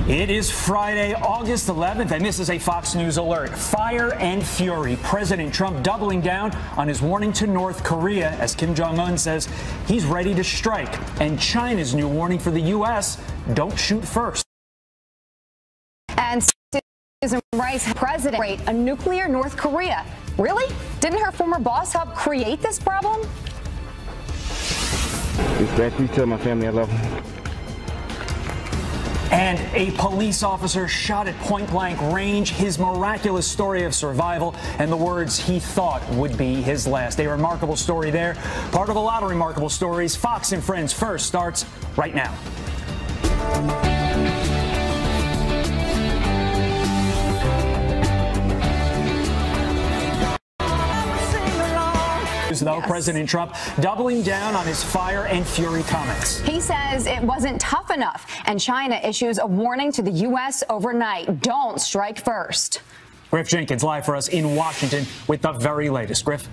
It is Friday, August 11th, and this is a Fox News alert. Fire and fury. President Trump doubling down on his warning to North Korea as Kim Jong-un says he's ready to strike. And China's new warning for the U.S., don't shoot first. And Susan Rice, president, rate a nuclear North Korea. Really? Didn't her former boss help create this problem? Dispatch, please tell my family I love them. And a police officer shot at point-blank range, his miraculous story of survival and the words he thought would be his last. A remarkable story there, part of a lot of remarkable stories. Fox and Friends First starts right now. Though President Trump doubling down on his fire and fury comments. He says it wasn't tough enough, and China issues a warning to the U.S. overnight. Don't strike first. Griff Jenkins live for us in Washington with the very latest. Griff.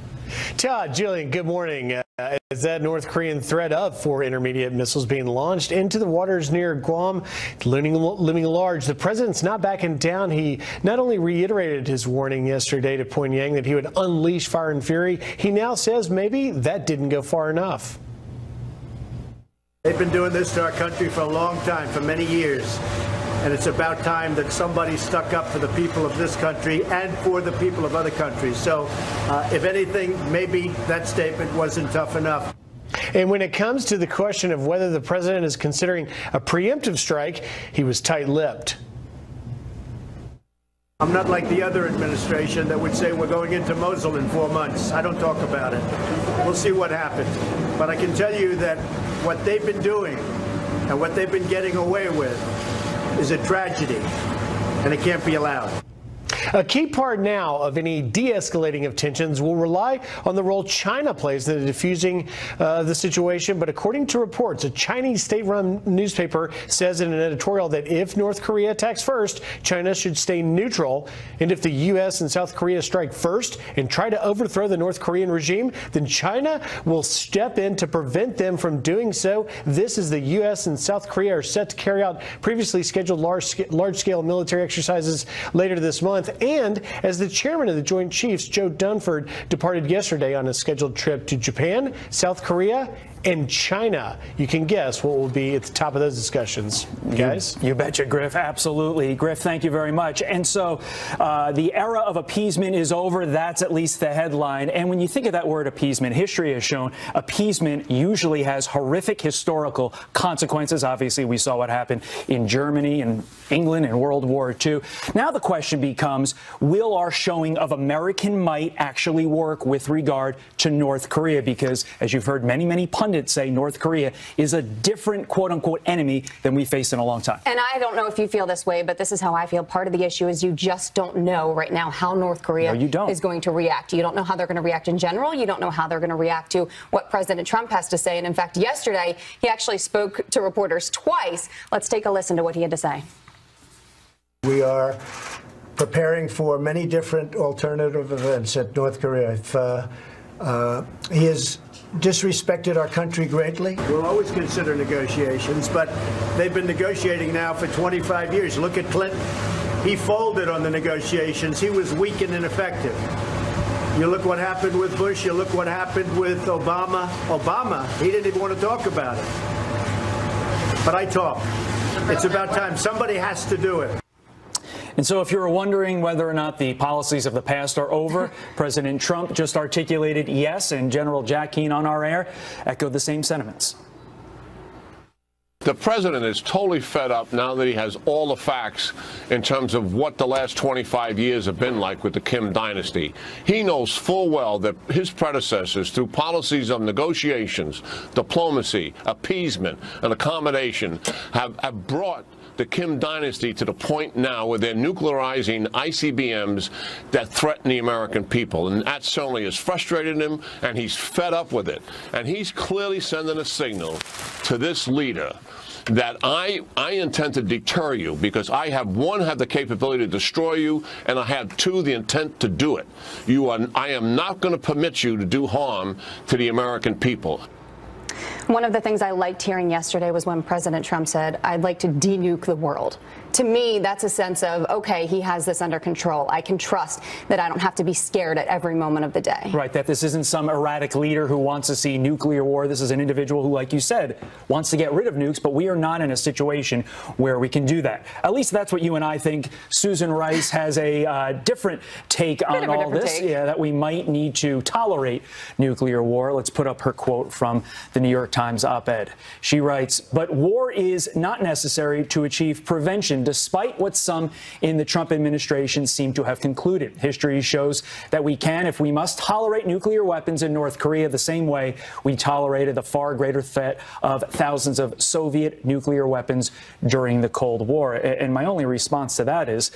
Todd, Jillian, good morning. As that North Korean threat of 4 intermediate missiles being launched into the waters near Guam looming large, the president's not backing down. He not only reiterated his warning yesterday to Pyongyang that he would unleash fire and fury, he now says maybe that didn't go far enough. They've been doing this to our country for a long time, for many years. And it's about time that somebody stuck up for the people of this country and for the people of other countries. So, if anything, maybe that statement wasn't tough enough. And when it comes to the question of whether the president is considering a preemptive strike, he was tight-lipped. I'm not like the other administration that would say we're going into Mosul in 4 months. I don't talk about it. We'll see what happens. But I can tell you that what they've been doing and what they've been getting away with is a tragedy, and it can't be allowed. A key part now of any de-escalating of tensions will rely on the role China plays in diffusing the situation. But according to reports, a Chinese state-run newspaper says in an editorial that if North Korea attacks first, China should stay neutral. And if the U.S. and South Korea strike first and try to overthrow the North Korean regime, then China will step in to prevent them from doing so. This is the U.S. and South Korea are set to carry out previously scheduled large-scale military exercises later this month. And as the chairman of the Joint Chiefs, Joe Dunford, departed yesterday on a scheduled trip to Japan, South Korea, and China. You can guess what will be at the top of those discussions, guys. You betcha, Griff. Absolutely. Griff, thank you very much. And so the era of appeasement is over. That's at least the headline. And when you think of that word appeasement, history has shown appeasement usually has horrific historical consequences. Obviously, we saw what happened in Germany and England in World War II. Now the question becomes, will our showing of American might actually work with regard to North Korea? Because, as you've heard many pundits say, North Korea is a different quote-unquote enemy than we faced in a long time. And I don't know if you feel this way, but this is how I feel. Part of the issue is you just don't know right now how North Korea is going to react. You don't know how they're going to react in general. You don't know how they're going to react to what President Trump has to say. And in fact, yesterday, he actually spoke to reporters twice. Let's take a listen to what he had to say. We are preparing for many different alternative events at North Korea. If he has disrespected our country greatly, we'll always consider negotiations, but they've been negotiating now for 25 years. Look at Clinton. He folded on the negotiations. He was weak and ineffective. You look what happened with Bush. You look what happened with Obama. Obama, he didn't even want to talk about it. But I talk. It's about time. Somebody has to do it. And so if you're wondering whether or not the policies of the past are over, President Trump just articulated yes, and General Jack Keane on our air echoed the same sentiments. The president is totally fed up now that he has all the facts in terms of what the last 25 years have been like with the Kim dynasty. He knows full well that his predecessors, through policies of negotiations, diplomacy, appeasement, and accommodation, have brought the Kim dynasty to the point now where they're nuclearizing ICBMs that threaten the American people. And that certainly has frustrated him, and he's fed up with it. And he's clearly sending a signal to this leader that I intend to deter you because I have, one, have the capability to destroy you, and I have, two, the intent to do it. I am not going to permit you to do harm to the American people. One of the things I liked hearing yesterday was when President Trump said, "I'd like to denuke the world." To me, that's a sense of, okay, he has this under control. I can trust that I don't have to be scared at every moment of the day. Right, that this isn't some erratic leader who wants to see nuclear war. This is an individual who, like you said, wants to get rid of nukes, but we are not in a situation where we can do that. At least that's what you and I think. Susan Rice has a different take on all this. Yeah, that we might need to tolerate nuclear war. Let's put up her quote from the New York Times op-ed. She writes, "But war is not necessary to achieve prevention, despite what some in the Trump administration seem to have concluded. History shows that we can, if we must, tolerate nuclear weapons in North Korea the same way we tolerated the far greater threat of thousands of Soviet nuclear weapons during the Cold War." And my only response to that is,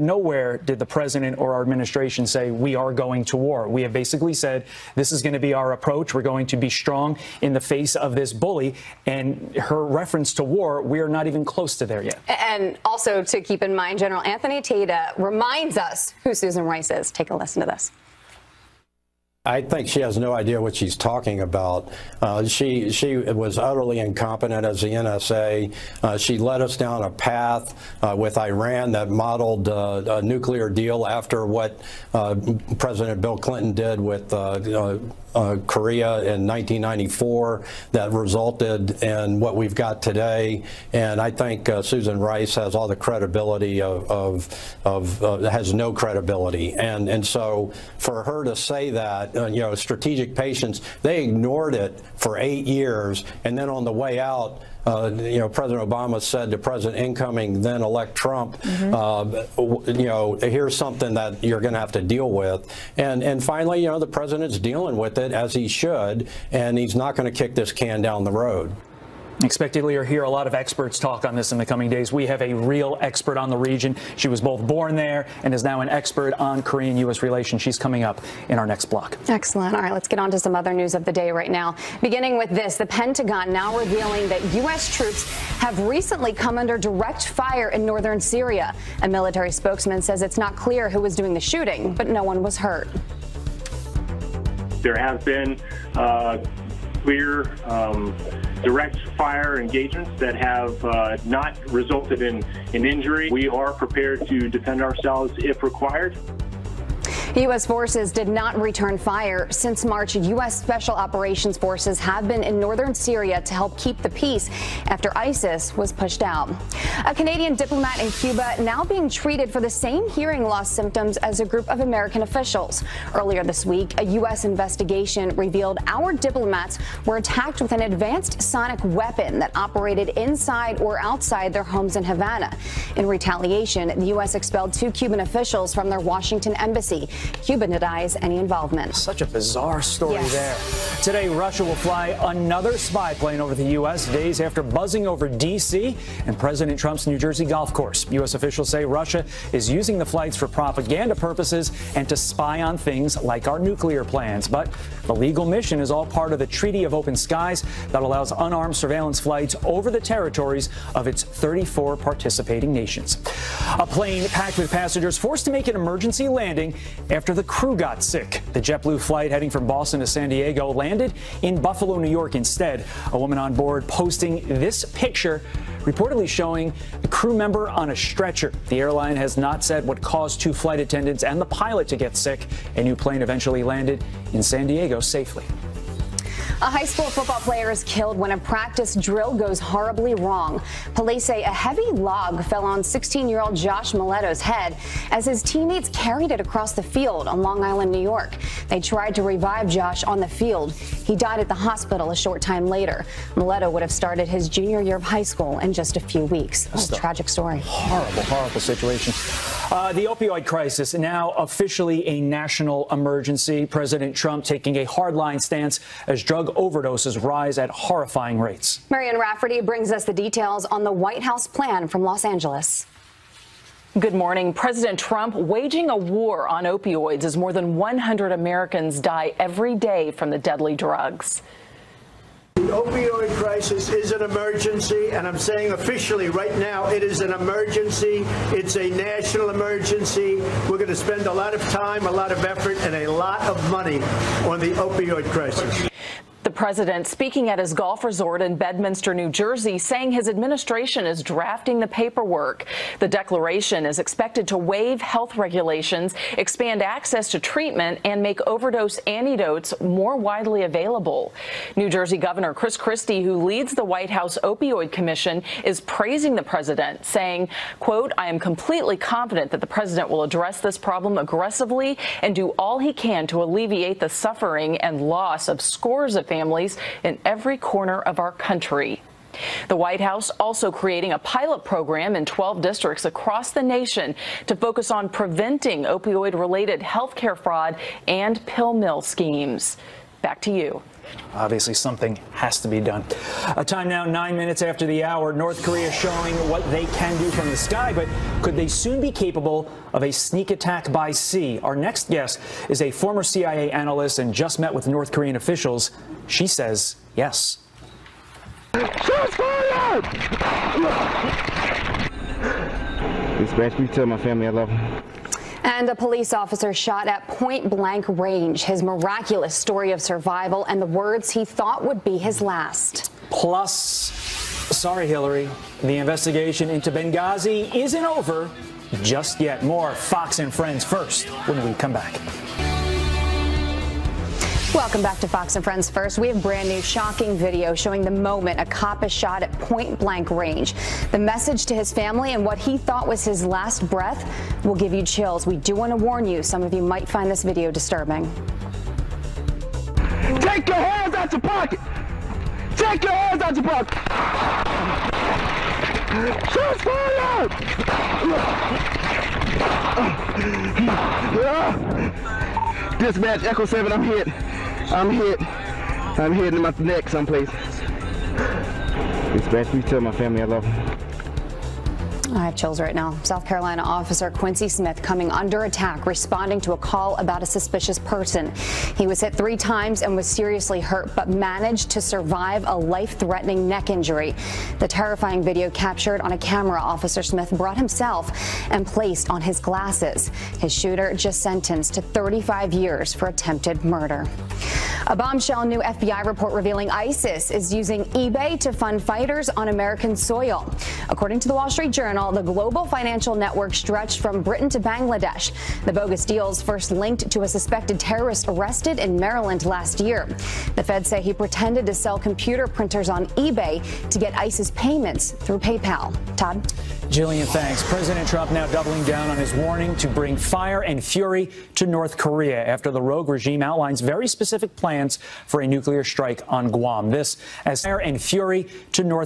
nowhere did the president or our administration say we are going to war. We have basically said this is going to be our approach. We're going to be strong in the face of this bully. And her reference to war, we are not even close to there yet. And also to keep in mind, General Anthony Tata reminds us who Susan Rice is. Take a listen to this. I think she has no idea what she's talking about. She was utterly incompetent as the NSA. She led us down a path with Iran that modeled a nuclear deal after what President Bill Clinton did with Korea in 1994 that resulted in what we've got today. And I think Susan Rice has all the credibility has no credibility. And so for her to say that, strategic patience, they ignored it for 8 years. And then on the way out, President Obama said to President incoming, then elect Trump, here's something that you're going to have to deal with. And finally, the president's dealing with it as he should, and he's not going to kick this can down the road. Expectedly, you'll hear a lot of experts talk on this in the coming days. We have a real expert on the region. She was both born there and is now an expert on Korean-U.S. relations. She's coming up in our next block. Excellent. All right, let's get on to some other news of the day right now. Beginning with this, the Pentagon now revealing that U.S. troops have recently come under direct fire in northern Syria. A military spokesman says it's not clear who was doing the shooting, but no one was hurt. There have been clear direct fire engagements that have not resulted in injury. We are prepared to defend ourselves if required. U.S. forces did not return fire. Since March, U.S. Special Operations Forces have been in northern Syria to help keep the peace after ISIS was pushed out. A Canadian diplomat in Cuba now being treated for the same hearing loss symptoms as a group of American officials. Earlier this week, a U.S. investigation revealed our diplomats were attacked with an advanced sonic weapon that operated inside or outside their homes in Havana. In retaliation, the U.S. expelled 2 Cuban officials from their Washington embassy. Cuba denies any involvement. Such a bizarre story there. Today, Russia will fly another spy plane over the U.S. days after buzzing over D.C. and President Trump's New Jersey golf course. U.S. officials say Russia is using the flights for propaganda purposes and to spy on things like our nuclear plans. But the legal mission is all part of the Treaty of Open Skies that allows unarmed surveillance flights over the territories of its 34 participating nations. A plane packed with passengers forced to make an emergency landing after the crew got sick. The JetBlue flight heading from Boston to San Diego landed in Buffalo, New York instead. A woman on board posting this picture, reportedly showing a crew member on a stretcher. The airline has not said what caused 2 flight attendants and the pilot to get sick. A new plane eventually landed in San Diego safely. A high school football player is killed when a practice drill goes horribly wrong. Police say a heavy log fell on 16-year-old Josh Miletto's head as his teammates carried it across the field on Long Island, New York. They tried to revive Josh on the field. He died at the hospital a short time later. Miletto would have started his junior year of high school in just a few weeks. A tragic story. Horrible, horrible situation. The opioid crisis, now officially a national emergency. President Trump taking a hardline stance as drug overdoses rise at horrifying rates. Marianne Rafferty brings us the details on the White House plan from Los Angeles. Good morning. President Trump waging a war on opioids as more than 100 Americans die every day from the deadly drugs. The opioid crisis is an emergency, and I'm saying officially right now it is an emergency. It's a national emergency. We're going to spend a lot of time, a lot of effort, and a lot of money on the opioid crisis. The president speaking at his golf resort in Bedminster, New Jersey, saying his administration is drafting the paperwork. The declaration is expected to waive health regulations, expand access to treatment, and make overdose antidotes more widely available. New Jersey Governor Chris Christie, who leads the White House Opioid Commission, is praising the president, saying, quote, "I am completely confident that the president will address this problem aggressively and do all he can to alleviate the suffering and loss of scores of families in every corner of our country." The White House also creating a pilot program in 12 districts across the nation to focus on preventing opioid-related health care fraud and pill mill schemes. Back to you. Obviously, something has to be done. A time now 9 minutes after the hour. North Korea showing what they can do from the sky, but could they soon be capable of a sneak attack by sea? Our next guest is a former CIA analyst and just met with North Korean officials. She says yes. Shots fired! Dispatch, please tell my family I love them. And a police officer shot at point-blank range. His miraculous story of survival and the words he thought would be his last. Plus, sorry, Hillary, the investigation into Benghazi isn't over just yet. More Fox and Friends first when we come back. Welcome back to Fox and Friends First. We have brand new shocking video showing the moment a cop is shot at point-blank range. The message to his family and what he thought was his last breath will give you chills. We do want to warn you, some of you might find this video disturbing. Take your hands out your pocket! Take your hands out your pocket! Shots fired! Dispatch, Echo 7, I'm hit. I'm hit in my neck someplace. Dispatch, please tell my family I love them. I have chills right now. South Carolina officer Quincy Smith coming under attack, responding to a call about a suspicious person. He was hit 3 times and was seriously hurt, but managed to survive a life-threatening neck injury. The terrifying video captured on a camera Officer Smith brought himself and placed on his glasses. His shooter just sentenced to 35 years for attempted murder. A bombshell new FBI report revealing ISIS is using eBay to fund fighters on American soil. According to the Wall Street Journal, the global financial network stretched from Britain to Bangladesh. The bogus deals first linked to a suspected terrorist arrested in Maryland last year. The feds say he pretended to sell computer printers on eBay to get ISIS payments through PayPal. Todd? Jillian, thanks. President Trump now doubling down on his warning to bring fire and fury to North Korea after the rogue regime outlines very specific plans for a nuclear strike on Guam. This as fire and fury to North